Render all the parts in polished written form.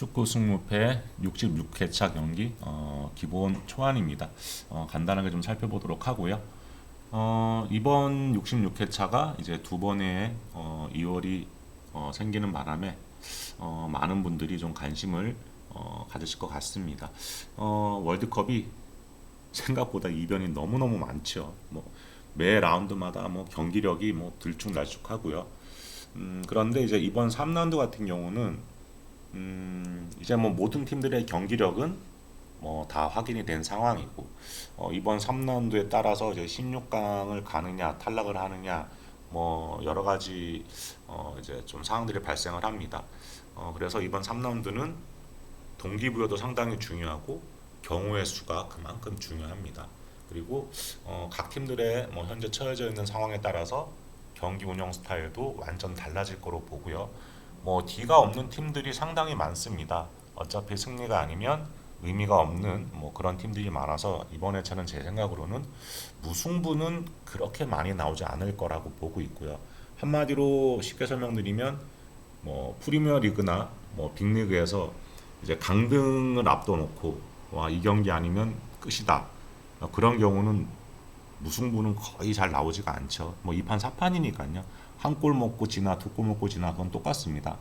축구 승무패 66회차 경기 기본 초안입니다. 간단하게 좀 살펴보도록 하고요. 이번 66회차가 이제 두 번의 이월이 생기는 바람에 많은 분들이 좀 관심을 가지실 것 같습니다. 월드컵이 생각보다 이변이 너무너무 많죠. 매 라운드마다 경기력이 들쭉날쭉하고요. 그런데 이제 이번 3라운드 같은 경우는 이제 모든 팀들의 경기력은 다 확인이 된 상황이고 이번 3라운드에 따라서 이제 16강을 가느냐 탈락을 하느냐 여러 가지 이제 좀 상황들이 발생을 합니다. 그래서 이번 3라운드는 동기부여도 상당히 중요하고 경우의 수가 그만큼 중요합니다. 그리고 각 팀들의 현재 처해져 있는 상황에 따라서 경기 운영 스타일도 완전 달라질 거로 보고요. D가 없는 팀들이 상당히 많습니다. 어차피 승리가 아니면 의미가 없는 그런 팀들이 많아서 이번 회차는 제 생각으로는 무승부는 그렇게 많이 나오지 않을 거라고 보고 있고요. 한마디로 쉽게 설명드리면 프리미어 리그나 빅리그에서 이제 강등을 앞둬놓고 와, 이 경기 아니면 끝이다. 그런 경우는 무승부는 거의 잘 나오지가 않죠. 2판 4판이니까요. 한 골 먹고 지나 두 골 먹고 지나 그건 똑같습니다.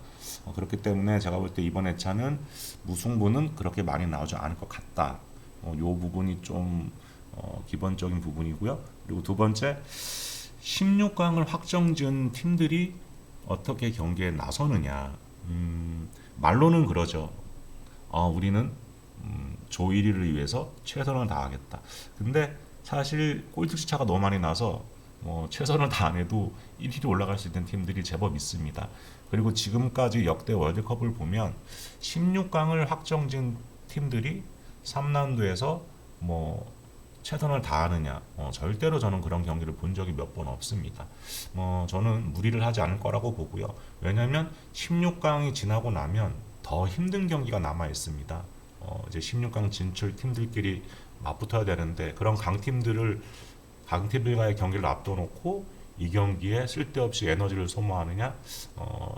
그렇기 때문에 제가 볼 때 이번 회차는 무승부는 그렇게 많이 나오지 않을 것 같다. 이 부분이 좀 기본적인 부분이고요. 그리고 두 번째 16강을 확정지은 팀들이 어떻게 경기에 나서느냐. 말로는 그러죠. 우리는 조 1위를 위해서 최선을 다하겠다. 근데 사실 골득 차가 너무 많이 나서 최선을 다 안 해도 1위로 올라갈 수 있는 팀들이 제법 있습니다. 그리고 지금까지 역대 월드컵을 보면 16강을 확정진 팀들이 3라운드에서 최선을 다하느냐 절대로 저는 그런 경기를 본 적이 몇 번 없습니다. 저는 무리를 하지 않을 거라고 보고요. 왜냐하면 16강이 지나고 나면 더 힘든 경기가 남아 있습니다. 이제 16강 진출 팀들끼리 맞붙어야 되는데 그런 강팀들과의 경기를 앞둬놓고 이 경기에 쓸데없이 에너지를 소모하느냐?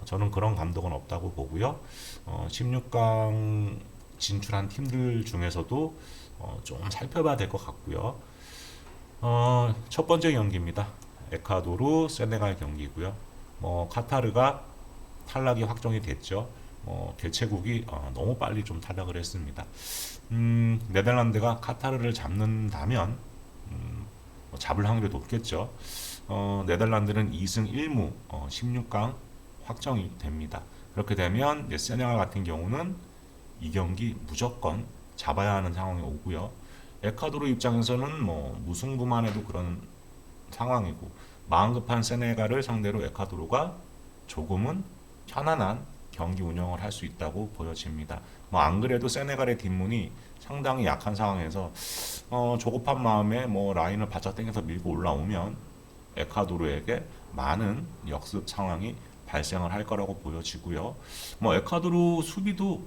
저는 그런 감독은 없다고 보고요. 16강 진출한 팀들 중에서도 좀 살펴봐야 될 것 같고요. 첫 번째 경기입니다. 에콰도르, 세네갈 경기고요. 카타르가 탈락이 확정이 됐죠. 개최국이 너무 빨리 좀 탈락을 했습니다. 네덜란드가 카타르를 잡는다면 잡을 확률이 높겠죠. 네덜란드는 2승 1무 16강 확정이 됩니다. 그렇게 되면 세네갈 같은 경우는 이 경기 무조건 잡아야 하는 상황이 오고요. 에콰도르 입장에서는 무승부만 해도 그런 상황이고 마음 급한 세네갈을 상대로 에콰도르가 조금은 편안한 경기 운영을 할 수 있다고 보여집니다. 안 그래도 세네갈의 뒷문이 상당히 약한 상황에서 조급한 마음에 라인을 바짝 당겨서 밀고 올라오면 에콰도르에게 많은 역습 상황이 발생을 할 거라고 보여지고요. 에콰도르 수비도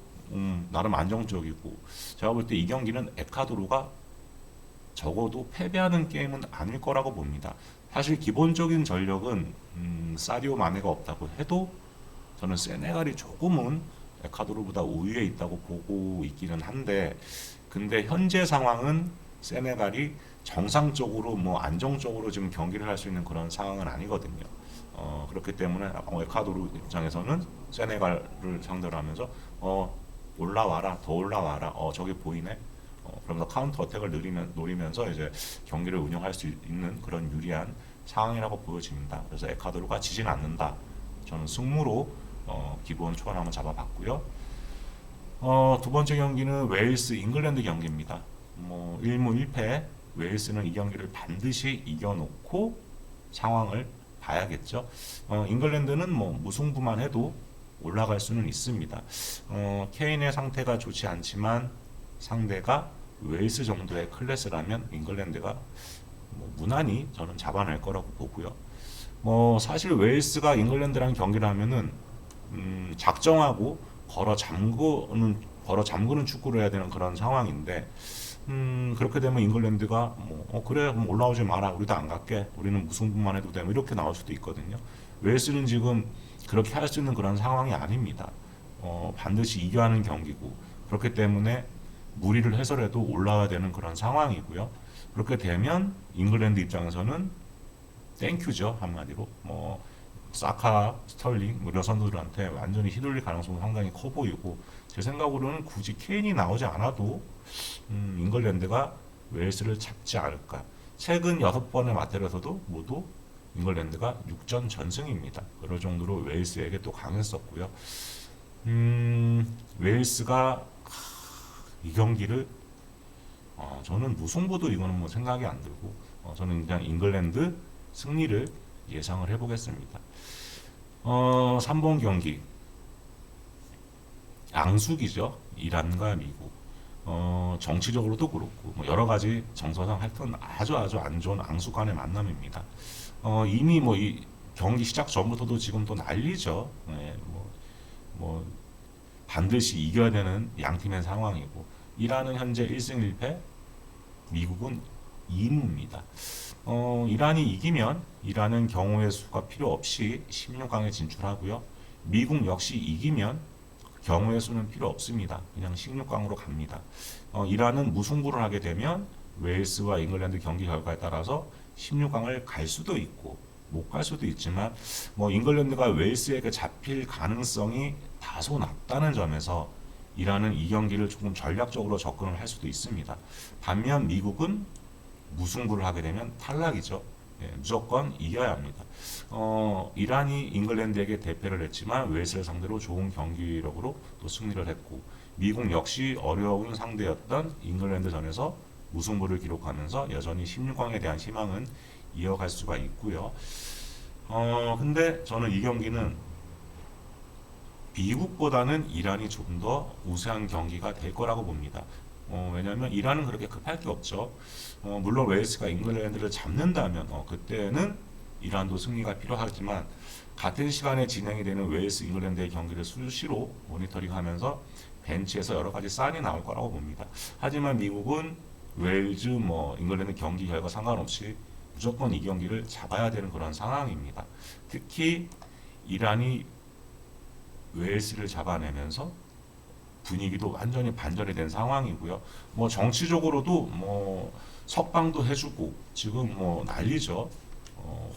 나름 안정적이고 제가 볼 때 이 경기는 에콰도르가 적어도 패배하는 게임은 아닐 거라고 봅니다. 사실 기본적인 전력은 사디오 마네가 없다고 해도 저는 세네갈이 조금은 에콰도르보다 우위에 있다고 보고 있기는 한데 근데 현재 상황은 세네갈이 정상적으로 안정적으로 지금 경기를 할 수 있는 그런 상황은 아니거든요. 그렇기 때문에 에콰도르 입장에서는 세네갈을 상대로 하면서 올라와라 더 올라와라 저기 보이네 그러면서 카운터 어택을 노리면서 이제 경기를 운영할 수 있는 그런 유리한 상황이라고 보여집니다. 그래서 에콰도르가 지진 않는다. 저는 승무로 기본 초안 한번 잡아봤고요. 두 번째 경기는 웨일스 잉글랜드 경기입니다. 1무 1패 웨일스는 이 경기를 반드시 이겨놓고 상황을 봐야겠죠. 잉글랜드는 무승부만 해도 올라갈 수는 있습니다. 케인의 상태가 좋지 않지만 상대가 웨일스 정도의 클래스라면 잉글랜드가 무난히 저는 잡아낼 거라고 보고요. 사실 웨일스가 잉글랜드랑 경기를 하면은 작정하고 걸어 잠그는 축구를 해야 되는 그런 상황인데 그렇게 되면 잉글랜드가 그래 그럼 올라오지 마라 우리도 안 갈게 우리는 무승부만 해도 돼 이렇게 나올 수도 있거든요. 웨일스는 지금 그렇게 할 수 있는 그런 상황이 아닙니다. 반드시 이겨야 하는 경기고 그렇기 때문에 무리를 해서라도 올라와야 되는 그런 상황이고요. 그렇게 되면 잉글랜드 입장에서는 땡큐죠 한마디로. 사카, 스털링 이런 선수들한테 완전히 휘둘릴 가능성이 상당히 커 보이고 제 생각으로는 굳이 케인이 나오지 않아도 잉글랜드가 웨일스를 잡지 않을까. 최근 6번의 맞대결에서도 모두 잉글랜드가 6전 전승입니다. 그럴 정도로 웨일스에게 또 강했었고요. 웨일스가 이 경기를 저는 무승부도 이거는 뭐 생각이 안 들고 저는 그냥 잉글랜드 승리를 예상을 해보겠습니다. 3번 경기 양수기죠. 이란과 미국. 정치적으로도 그렇고 뭐 여러 가지 정서상 하여튼 아주 안 좋은 앙숙간의 만남입니다. 이미 뭐 이 경기 시작 전부터도 지금 또 난리죠. 네, 뭐 반드시 이겨야 되는 양 팀의 상황이고 이란은 현재 1승 1패, 미국은 2무입니다. 이란이 이기면 이란은 경우의 수가 필요 없이 16강에 진출하고요. 미국 역시 이기면 경우의 수는 필요 없습니다. 그냥 16강으로 갑니다. 이란은 무승부를 하게 되면 웨일스와 잉글랜드 경기 결과에 따라서 16강을 갈 수도 있고 못 갈 수도 있지만 뭐 잉글랜드가 웨일스에게 잡힐 가능성이 다소 낮다는 점에서 이란은 이 경기를 조금 전략적으로 접근을 할 수도 있습니다. 반면 미국은 무승부를 하게 되면 탈락이죠. 예, 무조건 이겨야 합니다. 이란이 잉글랜드에게 대패를 했지만 웨일스를 상대로 좋은 경기력으로 또 승리를 했고 미국 역시 어려운 상대였던 잉글랜드전에서 무승부를 기록하면서 여전히 16강에 대한 희망은 이어갈 수가 있고요. 근데 저는 이 경기는 미국보다는 이란이 좀 더 우세한 경기가 될 거라고 봅니다. 왜냐하면 이란은 그렇게 급할 게 없죠. 물론 웨일스가 잉글랜드를 잡는다면 그때는 이란도 승리가 필요하지만 같은 시간에 진행이 되는 웨일스 잉글랜드의 경기를 수시로 모니터링하면서 벤치에서 여러 가지 사인이 나올 거라고 봅니다. 하지만 미국은 웨일즈 잉글랜드 경기 결과 상관없이 무조건 이 경기를 잡아야 되는 그런 상황입니다. 특히 이란이 웨일스를 잡아내면서 분위기도 완전히 반전이 된 상황이고요. 정치적으로도 석방도 해주고 지금 난리죠.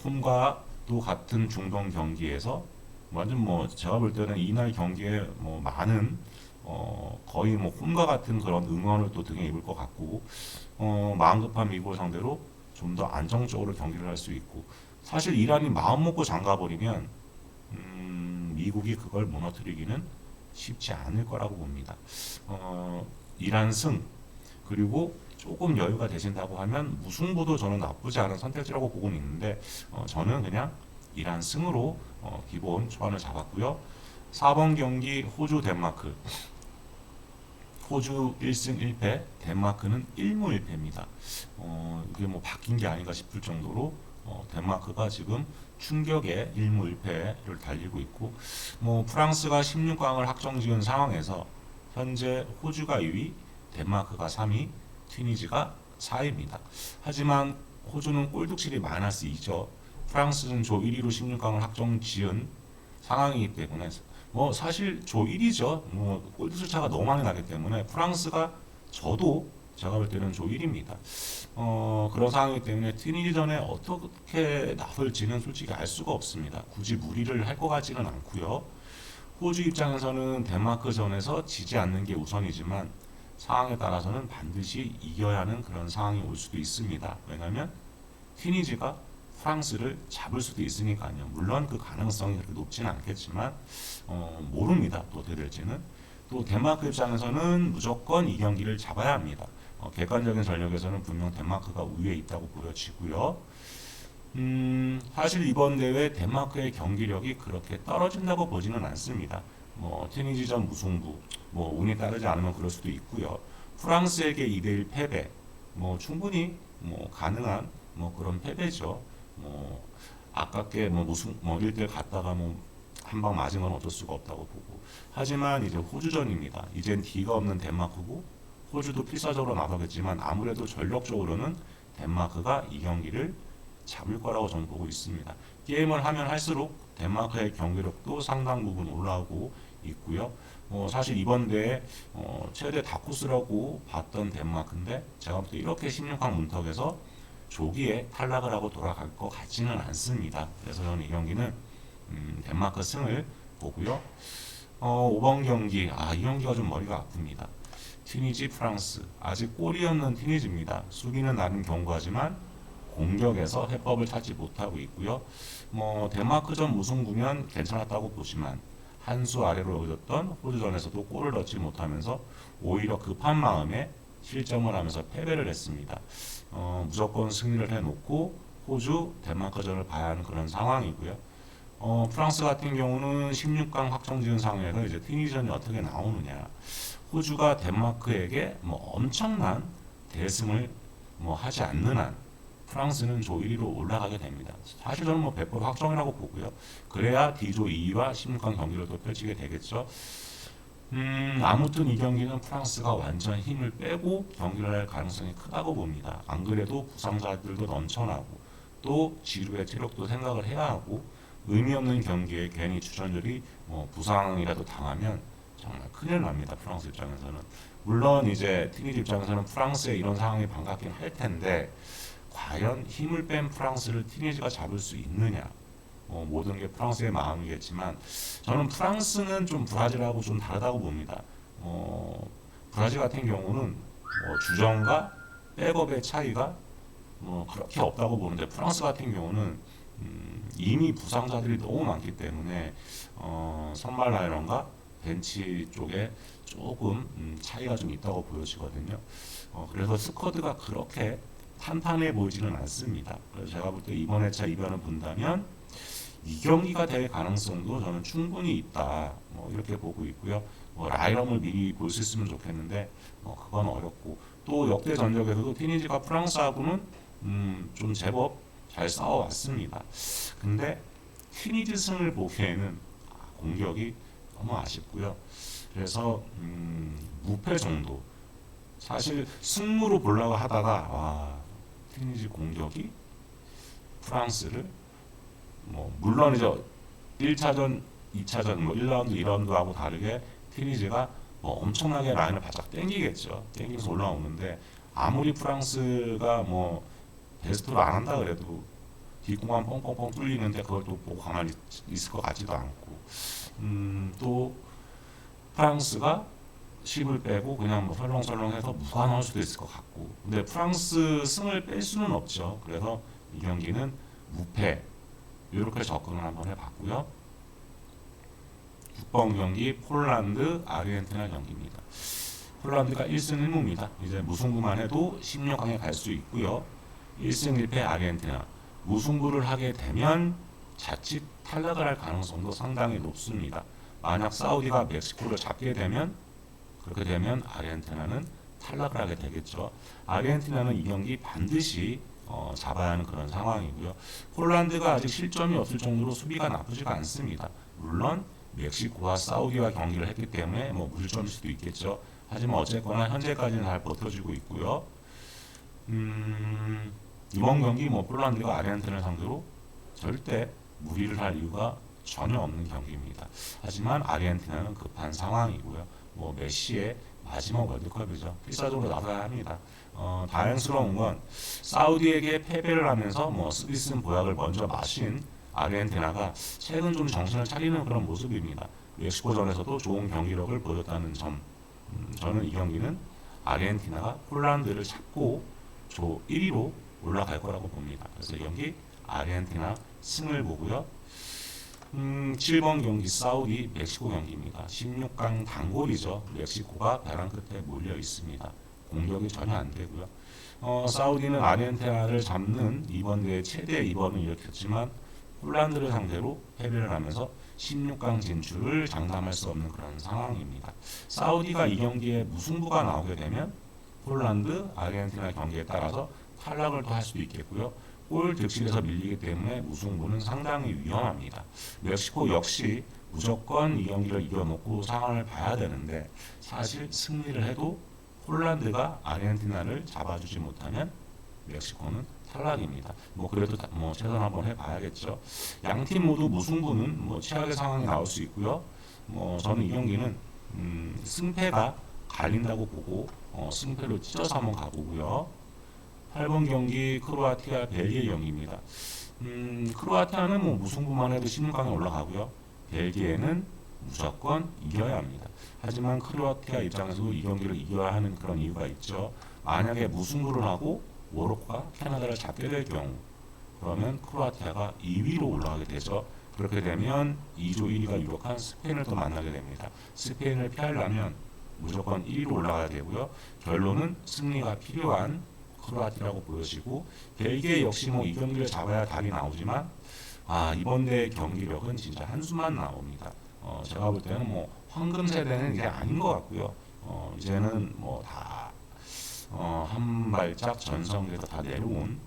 홈과도 같은 중동 경기에서 완전 제가 볼 때는 이날 경기에 많은 거의 홈과 같은 그런 응원을 또 등에 입을 것 같고 마음 급한 미국을 상대로 좀 더 안정적으로 경기를 할 수 있고 사실 이란이 마음 먹고 잠가버리면 미국이 그걸 무너뜨리기는 쉽지 않을 거라고 봅니다. 이란 승 그리고 조금 여유가 되신다고 하면 무승부도 저는 나쁘지 않은 선택지라고 보고는 있는데 저는 그냥 이란 승으로 기본 초안을 잡았고요. 4번 경기 호주 덴마크 호주 1승 1패 덴마크는 1무 1패입니다. 이게 바뀐 게 아닌가 싶을 정도로 덴마크가 지금 충격의 1무 1패를 달리고 있고 프랑스가 16강을 확정지은 상황에서 현재 호주가 2위, 덴마크가 3위, 튀니지가 4위입니다. 하지만 호주는 골득실이 마이너스 2죠. 프랑스는 조 1위로 16강을 확정지은 상황이기 때문에 사실 조 1위죠. 골득실 차가 너무 많이 나기 때문에 프랑스가 저도 제가 볼 때는 조 1위입니다. 그런 상황이기 때문에 튀니지전에 어떻게 나설지는 솔직히 알 수가 없습니다. 굳이 무리를 할 것 같지는 않고요. 호주 입장에서는 덴마크전에서 지지 않는 게 우선이지만 상황에 따라서는 반드시 이겨야 하는 그런 상황이 올 수도 있습니다. 왜냐하면 튀니지가 프랑스를 잡을 수도 있으니까요. 물론 그 가능성이 그렇게 높지는 않겠지만 모릅니다. 또 어떻게 될지는. 또 덴마크 입장에서는 무조건 이 경기를 잡아야 합니다. 객관적인 전력에서는 분명 덴마크가 우위에 있다고 보여지고요. 사실 이번 대회 덴마크의 경기력이 그렇게 떨어진다고 보지는 않습니다. 튀니지전 무승부, 운이 따르지 않으면 그럴 수도 있고요. 프랑스에게 2대1 패배, 충분히 가능한 그런 패배죠. 아깝게 무슨 1대1 갔다가 한 방 맞은 건 어쩔 수가 없다고 보고. 하지만 이제 호주전입니다. 이젠 D가 없는 덴마크고 호주도 필사적으로 나서겠지만 아무래도 전력적으로는 덴마크가 이 경기를 잡을 거라고 저는 보고 있습니다. 게임을 하면 할수록 덴마크의 경기력도 상당 부분 올라오고 있고요. 사실 이번 대회 최대 다크호스라고 봤던 덴마크인데 제가 볼 때 이렇게 16강 문턱에서 조기에 탈락을 하고 돌아갈 것 같지는 않습니다. 그래서 저는 이 경기는 덴마크 승을 보고요. 5번 경기, 이 경기가 좀 머리가 아픕니다. 튀니지 프랑스, 아직 골이 없는 튀니지입니다. 수비는 나름 견고하지만 공격에서 해법을 찾지 못하고 있고요. 덴마크전 무승부면 괜찮았다고 보지만 한 수 아래로 얻었던 호주전에서도 골을 넣지 못하면서 오히려 급한 마음에 실점을 하면서 패배를 했습니다. 무조건 승리를 해놓고 호주, 덴마크전을 봐야 하는 그런 상황이고요. 프랑스 같은 경우는 16강 확정지은 상황에서 이제 튀니지전이 어떻게 나오느냐. 호주가 덴마크에게 엄청난 대승을 하지 않는 한 프랑스는 조 1위로 올라가게 됩니다. 사실 저는 100% 확정이라고 보고요. 그래야 D조 2위와 16강 경기를 또 펼치게 되겠죠. 아무튼 이 경기는 프랑스가 완전 힘을 빼고 경기를 할 가능성이 크다고 봅니다. 안 그래도 부상자들도 넘쳐나고 또 지루의 체력도 생각을 해야 하고 의미 없는 경기에 괜히 주전들이 부상이라도 당하면 정말 큰일 납니다. 프랑스 입장에서는. 물론 이제 튀니지 입장에서는 프랑스의 이런 상황이 반갑긴 할 텐데 과연 힘을 뺀 프랑스를 튀니지가 잡을 수 있느냐. 모든 게 프랑스의 마음이겠지만 저는 프랑스는 좀 브라질하고 좀 다르다고 봅니다. 브라질 같은 경우는 주전과 백업의 차이가 그렇게 없다고 보는데 프랑스 같은 경우는 이미 부상자들이 너무 많기 때문에 선발 라인업과 벤치 쪽에 조금 차이가 좀 있다고 보여지거든요. 그래서 스쿼드가 그렇게 탄탄해 보이지는 않습니다. 그래서 제가 볼 때 이번 회차 이변을 본다면 이 경기가 될 가능성도 저는 충분히 있다. 이렇게 보고 있고요. 라인업을 미리 볼 수 있으면 좋겠는데 그건 어렵고 또 역대 전적에서도 튀니지가 프랑스하고는 좀 제법 잘 싸워왔습니다. 근데 튀니지 승을 보기에는 공격이 너무 아쉽고요. 그래서 무패 정도. 사실 승무로 보려고 하다가 튀니지 공격이 프랑스를 물론 이제 1차전, 2차전 1라운드, 2라운드하고 다르게 튀니지가 엄청나게 라인을 바짝 당기겠죠. 당기면서 올라오는데 아무리 프랑스가 베스트로 안 한다 그래도 뒷공간 뻥뻥뻥 뚫리는데 그걸 또 보고 가만히 있을 것 같지도 않고 또 프랑스가 10을 빼고 그냥 설렁설렁해서 무관할 수도 있을 것 같고 근데 프랑스 승을 뺄 수는 없죠. 그래서 이 경기는 무패 이렇게 접근을 한번 해봤고요. 6번 경기 폴란드 아르헨티나 경기입니다. 폴란드가 1승 1무입니다. 이제 무승부만 해도 16강에 갈 수 있고요. 1승 1패 아르헨티나 무승부를 하게 되면 자칫 탈락을 할 가능성도 상당히 높습니다. 만약 사우디가 멕시코를 잡게 되면 그렇게 되면 아르헨티나는 탈락을 하게 되겠죠. 아르헨티나는 이 경기 반드시 잡아야 하는 그런 상황이고요. 폴란드가 아직 실점이 없을 정도로 수비가 나쁘지가 않습니다. 물론 멕시코와 사우디와 경기를 했기 때문에 무실점일 수도 있겠죠. 하지만 어쨌거나 현재까지는 잘 버텨주고 있고요. 이번 경기 폴란드가 아르헨티나를 상대로 절대 무리를 할 이유가 전혀 없는 경기입니다. 하지만 아르헨티나는 급한 상황이고요. 메시의 마지막 월드컵이죠. 필사적으로 나서야 합니다. 다행스러운 건 사우디에게 패배를 하면서 스위슨 보약을 먼저 마신 아르헨티나가 최근 좀 정신을 차리는 그런 모습입니다. 멕시코전에서도 좋은 경기력을 보였다는 점. 저는 이 경기는 아르헨티나가 폴란드를 잡고 조 1위로 올라갈 거라고 봅니다. 그래서 이 경기 아르헨티나 승을 보고요. 7번 경기 사우디 멕시코 경기입니다. 16강 단골이죠. 멕시코가 벼랑 끝에 몰려 있습니다. 공격이 전혀 안 되고요. 사우디는 아르헨티나를 잡는 이번 대회 최대 이번을 일으켰지만 폴란드를 상대로 패배를 하면서 16강 진출을 장담할 수 없는 그런 상황입니다. 사우디가 이 경기에 무승부가 나오게 되면 폴란드, 아르헨티나 경기에 따라서 탈락을 또 할 수도 있겠고요. 골 득실에서 밀리기 때문에 무승부는 상당히 위험합니다. 멕시코 역시 무조건 이 경기를 이겨놓고 상황을 봐야 되는데 사실 승리를 해도 폴란드가 아르헨티나를 잡아주지 못하면 멕시코는 탈락입니다. 그래도 최선 한번 해봐야겠죠. 양 팀 모두 무승부는 최악의 상황이 나올 수 있고요. 저는 이 경기는 승패가 갈린다고 보고 승패로 찢어서 한번 가보고요. 8번 경기 크로아티아 벨기에 경기입니다. 크로아티아는 무승부만 해도 16강에 올라가고요. 벨기에는 무조건 이겨야 합니다. 하지만 크로아티아 입장에서도 이 경기를 이겨야 하는 그런 이유가 있죠. 만약에 무승부를 하고 모로코가 캐나다를 잡게 될 경우, 그러면 크로아티아가 2위로 올라가게 되죠. 그렇게 되면 2조 1위가 유력한 스페인을 또 만나게 됩니다. 스페인을 피하려면 무조건 1위로 올라가야 되고요. 결론은 승리가 필요한 크로아티아라고 보여지고, 벨기에 역시 이 경기를 잡아야 답이 나오지만 이번 대회 경기력은 진짜 한수만 나옵니다. 제가 볼 때는 황금 세대는 이제 아닌 것 같고요. 이제는 다 한 발짝 전성기에서 다 내려온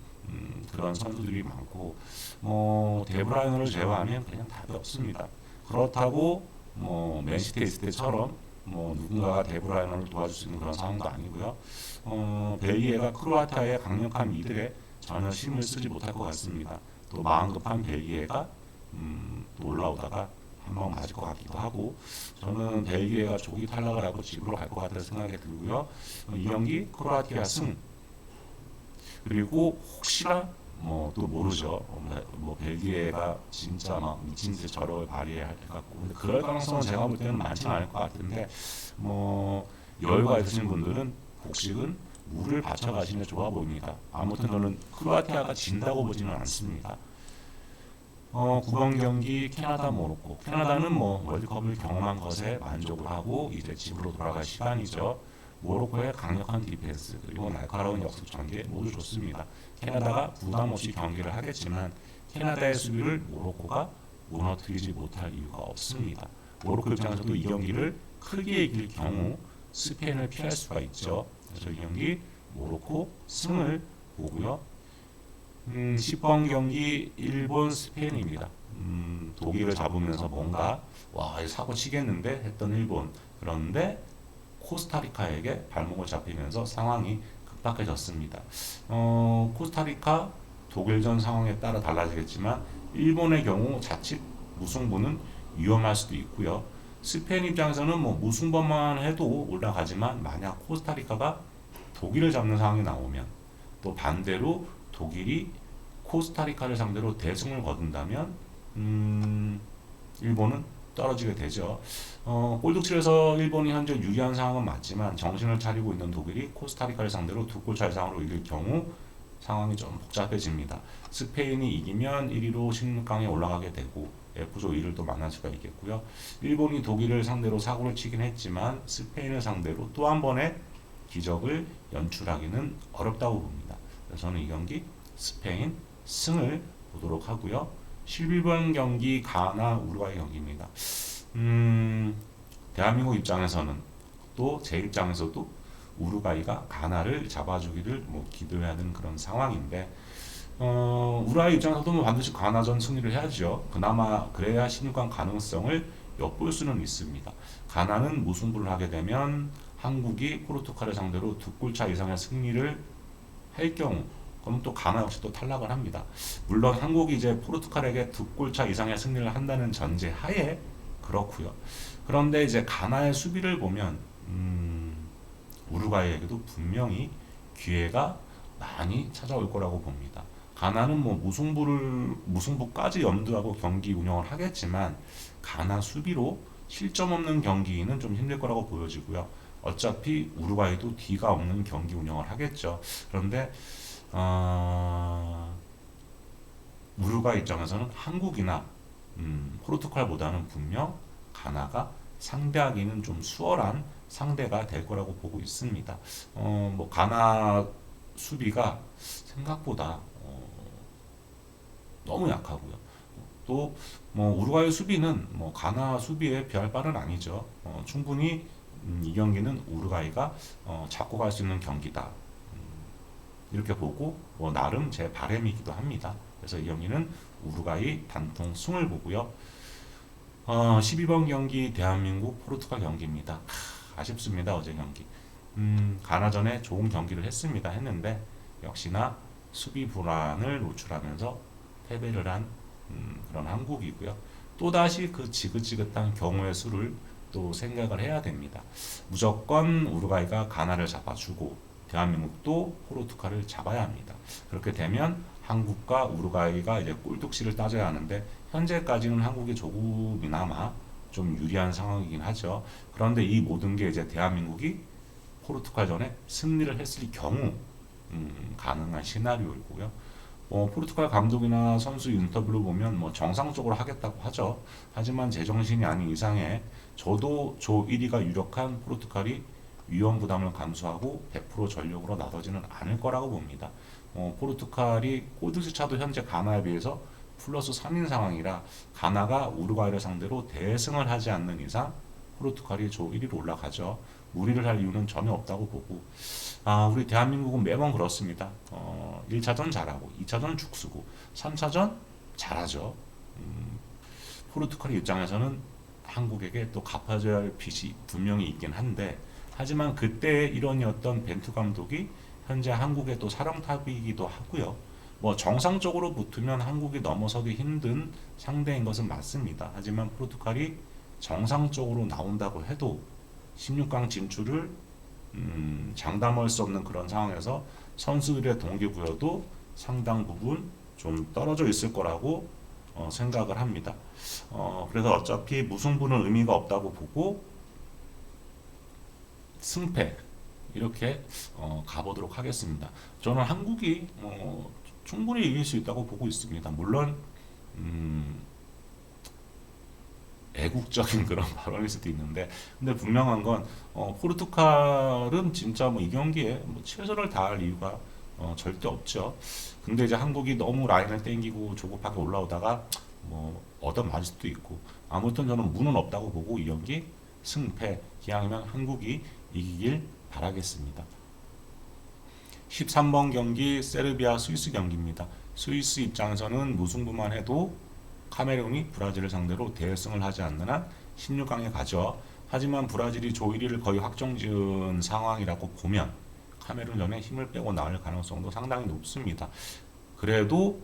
그런 선수들이 많고, 데브라이너를 제외하면 그냥 답이 없습니다. 그렇다고 맨시티에 있을 때처럼 누군가가 데브라이너를 도와줄 수 있는 그런 상황도 아니고요. 벨기에가 크로아티아의 강력한 미들에 전혀 힘을 쓰지 못할 것 같습니다. 또 마음 급한 벨기에가 또 올라오다가 한방 맞을 것 같기도 하고, 저는 벨기에가 조기 탈락을 하고 집으로 갈 것 같다는 생각이 들고요. 이 경기 크로아티아 승, 그리고 혹시나 또 모르죠. 벨기에가 진짜 막 미친 듯이 저력을 발휘할 것 같고, 근데 그럴 가능성은 제가 볼 때는 많지는 않을 것 같은데, 여유가 있으신 분들은 복식은 물을 받쳐 가시는 게 좋아 보입니다. 아무튼 저는 크로아티아가 진다고 보지는 않습니다. 9번 경기 캐나다 모로코. 캐나다는 월드컵을 경험한 것에 만족을 하고 이제 집으로 돌아갈 시간이죠. 모로코의 강력한 디펜스 그리고 날카로운 역습 전개 모두 좋습니다. 캐나다가 부담 없이 경기를 하겠지만 캐나다의 수비를 모로코가 무너뜨리지 못할 이유가 없습니다. 모로코 입장에서도 이 경기를 크게 이길 경우 스페인을 피할 수가 있죠. 그래서 이 경기 모로코 승을 보고요. 10번 경기 일본 스페인입니다. 독일을 잡으면서 뭔가 사고 치겠는데 했던 일본, 그런데 코스타리카에게 발목을 잡히면서 상황이 급박해졌습니다. 코스타리카 독일전 상황에 따라 달라지겠지만 일본의 경우 자칫 무승부는 위험할 수도 있고요. 스페인 입장에서는 무승부만 해도 올라가지만 만약 코스타리카가 독일을 잡는 상황이 나오면, 또 반대로 독일이 코스타리카를 상대로 대승을 거둔다면 일본은 떨어지게 되죠. 골드칠에서 일본이 현재 유리한 상황은 맞지만 정신을 차리고 있는 독일이 코스타리카를 상대로 2골차 이상으로 이길 경우 상황이 좀 복잡해집니다. 스페인이 이기면 1위로 16강에 올라가게 되고 F조 2를 또 만날 수가 있겠고요. 일본이 독일을 상대로 사고를 치긴 했지만 스페인을 상대로 또 한 번의 기적을 연출하기는 어렵다고 봅니다. 그래서 저는 이 경기 스페인 승을 보도록 하고요. 11번 경기 가나 우루과이 경기입니다. 대한민국 입장에서는 또 제 입장에서도 우루과이가 가나를 잡아주기를 기도해야 하는 그런 상황인데, 우루과이 입장에서도 반드시 가나전 승리를 해야죠. 그나마 그래야 16강 가능성을 엿볼 수는 있습니다. 가나는 무승부를 하게 되면 한국이 포르투갈을 상대로 2골차 이상의 승리를 할 경우, 그럼 또 가나 역시 또 탈락을 합니다. 물론 한국이 이제 포르투갈에게 2골차 이상의 승리를 한다는 전제 하에 그렇고요. 그런데 이제 가나의 수비를 보면 우루과이에게도 분명히 기회가 많이 찾아올 거라고 봅니다. 가나는 무승부까지 염두하고 경기 운영을 하겠지만 가나 수비로 실점 없는 경기는 좀 힘들 거라고 보여지고요. 어차피 우루과이도 D가 없는 경기 운영을 하겠죠. 그런데 우루과이 입장에서는 한국이나 포르투갈보다는 분명 가나가 상대하기는 좀 수월한 상대가 될 거라고 보고 있습니다. 가나 수비가 생각보다 너무 약하고요. 또 우루과이 수비는 가나 수비에 비할 바는 아니죠. 충분히 이 경기는 우루과이가 잡고 갈 수 있는 경기다. 이렇게 보고 나름 제 바람이기도 합니다. 그래서 이 경기는 우루과이 단통 승을 보고요. 12번 경기 대한민국 포르투갈 경기입니다. 아쉽습니다. 어제 경기. 가나전에 좋은 경기를 했는데 역시나 수비 불안을 노출하면서 패배를 한 그런 한국이고요. 또다시 그 지긋지긋한 경우의 수를 또 생각을 해야 됩니다. 무조건 우루과이가 가나를 잡아주고 대한민국도 포르투갈을 잡아야 합니다. 그렇게 되면 한국과 우루과이가 이제 꼴뚝씨를 따져야 하는데 현재까지는 한국이 조금이나마 좀 유리한 상황이긴 하죠. 그런데 이 모든 게 이제 대한민국이 포르투갈전에 승리를 했을 경우 가능한 시나리오이고요. 포르투갈 감독이나 선수 인터뷰를 보면 뭐 정상적으로 하겠다고 하죠. 하지만 제정신이 아닌 이상에 저도 조 1위가 유력한 포르투갈이 위험 부담을 감수하고 100% 전력으로 나서지는 않을 거라고 봅니다. 포르투갈이 골드스 차도 현재 가나에 비해서 플러스 3인 상황이라 가나가 우루과이를 상대로 대승을 하지 않는 이상 포르투갈이 조 1위로 올라가죠. 무리를 할 이유는 전혀 없다고 보고 우리 대한민국은 매번 그렇습니다. 1차전 잘하고 2차전 죽쓰고 3차전 잘하죠. 포르투갈 입장에서는 한국에게 또 갚아줘야 할 빚이 분명히 있긴 한데 하지만 그때의 일원이었던 벤투 감독이 현재 한국의 또 사령탑이기도 하고요. 뭐 정상적으로 붙으면 한국이 넘어서기 힘든 상대인 것은 맞습니다. 하지만 포르투갈이 정상적으로 나온다고 해도 16강 진출을 장담할 수 없는 그런 상황에서 선수들의 동기부여도 상당 부분 좀 떨어져 있을 거라고 생각을 합니다. 그래서 어차피 무승부는 의미가 없다고 보고 승패 이렇게 가보도록 하겠습니다. 저는 한국이 충분히 이길 수 있다고 보고 있습니다. 물론 애국적인 그런 발언일 수도 있는데 근데 분명한 건 포르투갈은 진짜 뭐 이 경기에 뭐 최선을 다할 이유가 절대 없죠. 근데 이제 한국이 너무 라인을 땡기고 조급하게 올라오다가 뭐 얻어맞을 수도 있고 아무튼 저는 무는 없다고 보고 이 경기 승패 기왕이면 한국이 이기길 바라겠습니다. 13번 경기 세르비아 스위스 경기입니다. 스위스 입장에서는 무승부만 해도 카메룬이 브라질을 상대로 대승을 하지 않는 한 16강에 가죠. 하지만 브라질이 조 1위를 거의 확정지은 상황이라고 보면 카메룬전에 힘을 빼고 나올 가능성도 상당히 높습니다. 그래도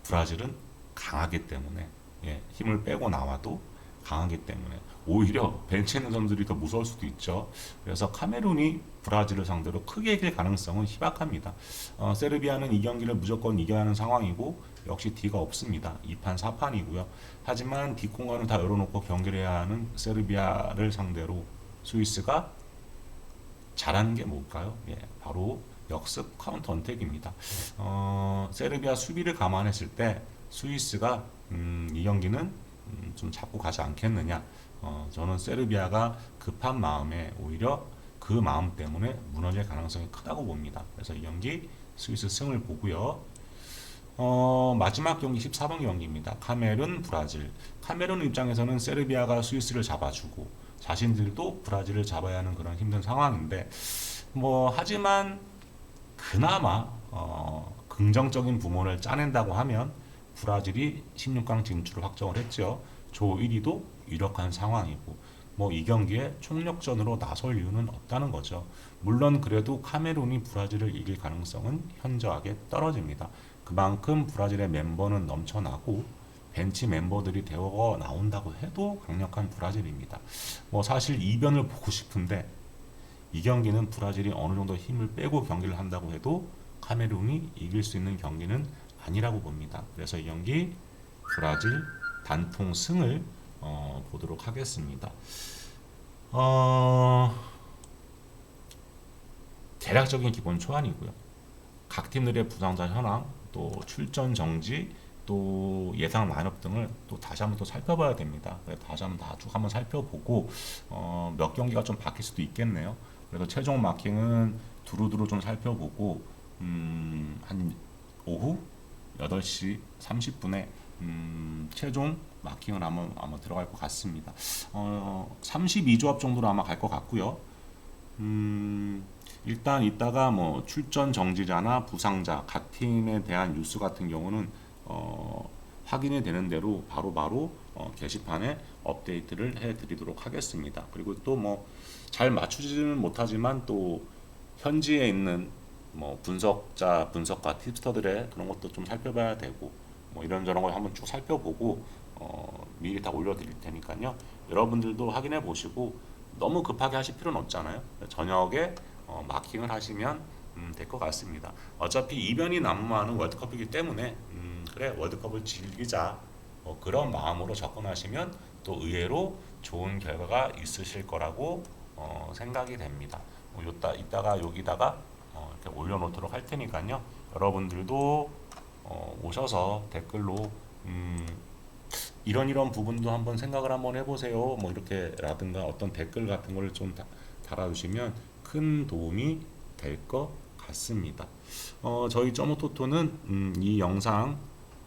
브라질은 강하기 때문에 힘을 빼고 나와도 강하기 때문에 오히려 벤치에 있는 선수들이 더 무서울 수도 있죠. 그래서 카메룬이 브라질을 상대로 크게 이길 가능성은 희박합니다. 세르비아는 이 경기를 무조건 이겨야 하는 상황이고 역시 D가 없습니다. 2판 4판이고요. 하지만 뒷공간을 다 열어놓고 경기를 해야 하는 세르비아를 상대로 스위스가 잘하는 게 뭘까요? 바로 역습 카운터 언택입니다. 세르비아 수비를 감안했을 때 스위스가 이 경기는 좀 잡고 가지 않겠느냐. 저는 세르비아가 급한 마음에 오히려 그 마음 때문에 무너질 가능성이 크다고 봅니다. 그래서 이 경기 스위스 승을 보고요. 마지막 경기 14번 경기입니다. 카메룬, 브라질. 카메룬 입장에서는 세르비아가 스위스를 잡아주고 자신들도 브라질을 잡아야 하는 그런 힘든 상황인데 하지만 그나마 긍정적인 부문을 짜낸다고 하면 브라질이 16강 진출을 확정을 했죠. 조 1위도 유력한 상황이고 이 경기에 총력전으로 나설 이유는 없다는 거죠. 물론 그래도 카메룬이 브라질을 이길 가능성은 현저하게 떨어집니다. 그만큼 브라질의 멤버는 넘쳐나고 벤치 멤버들이 되어 나온다고 해도 강력한 브라질입니다. 사실 이변을 보고 싶은데 이 경기는 브라질이 어느 정도 힘을 빼고 경기를 한다고 해도 카메룬이 이길 수 있는 경기는 아니라고 봅니다. 그래서 이 경기 브라질 단통 승을 보도록 하겠습니다. 대략적인 기본 초안이고요. 각 팀들의 부상자 현황, 또 출전 정지, 또 예상 라인업 등을 또 다시 한번 또 살펴봐야 됩니다. 다시 한번 다 쭉 한번 살펴보고 몇 경기가 좀 바뀔 수도 있겠네요. 그래서 최종 마킹은 두루두루 좀 살펴보고 한 오후 8시 30분에 최종 마킹을 아마 들어갈 것 같습니다. 32조합 정도로 아마 갈 것 같고요. 일단 이따가 출전 정지자나 부상자 각 팀에 대한 뉴스 같은 경우는 확인이 되는 대로 바로바로 게시판에 업데이트를 해드리도록 하겠습니다. 그리고 또 잘 맞추지는 못하지만 또 현지에 있는 분석과 팁스터들의 그런 것도 좀 살펴봐야 되고 이런저런 걸 한번 쭉 살펴보고 미리 다 올려드릴 테니까요. 여러분들도 확인해 보시고 너무 급하게 하실 필요는 없잖아요. 저녁에 마킹을 하시면 될 것 같습니다. 어차피 이변이 난무하는 월드컵이기 때문에 그래 월드컵을 즐기자 그런 마음으로 접근하시면 또 의외로 좋은 결과가 있으실 거라고 생각이 됩니다. 이따가 여기다가 이렇게 올려놓도록 할 테니까요. 여러분들도 오셔서 댓글로 이런 부분도 한번 생각을 한번 해보세요. 뭐 이렇게라든가 어떤 댓글 같은 걸 좀 달아주시면 큰 도움이 될 것 같습니다. 저희 점오토토는 이 영상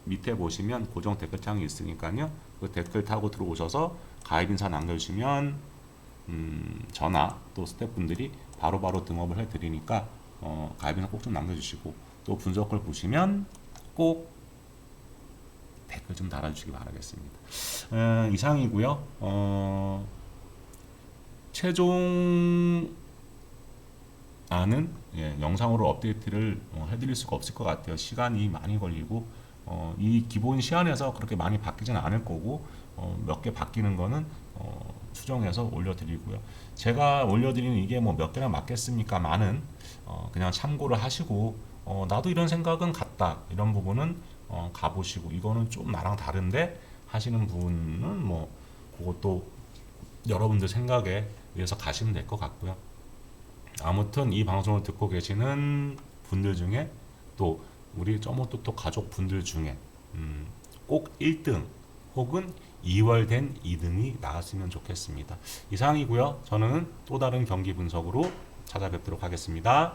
밑에 보시면 고정 댓글창이 있으니까요. 그 댓글 타고 들어오셔서 가입 인사 남겨주시면 저나 또 스태프분들이 바로바로 등업을 해드리니까 가입 인사 꼭 좀 남겨주시고 또 분석글 보시면 꼭 댓글 좀 달아주시기 바라겠습니다. 이상이고요. 최종 안은 영상으로 업데이트를 해드릴 수가 없을 것 같아요. 시간이 많이 걸리고 이 기본 시안에서 그렇게 많이 바뀌지는 않을 거고 몇 개 바뀌는 거는 수정해서 올려드리고요. 제가 올려드리는 이게 뭐 몇 개나 맞겠습니까? 많은 그냥 참고를 하시고 나도 이런 생각은 같다 이런 부분은 가보시고 이거는 좀 나랑 다른데 하시는 분은 뭐 그것도 여러분들 생각에 의해서 가시면 될 것 같고요. 아무튼 이 방송을 듣고 계시는 분들 중에 또 우리 점오토토 가족분들 중에 꼭 1등 혹은 2월 된 2등이 나왔으면 좋겠습니다. 이상이고요. 저는 또 다른 경기 분석으로 찾아뵙도록 하겠습니다.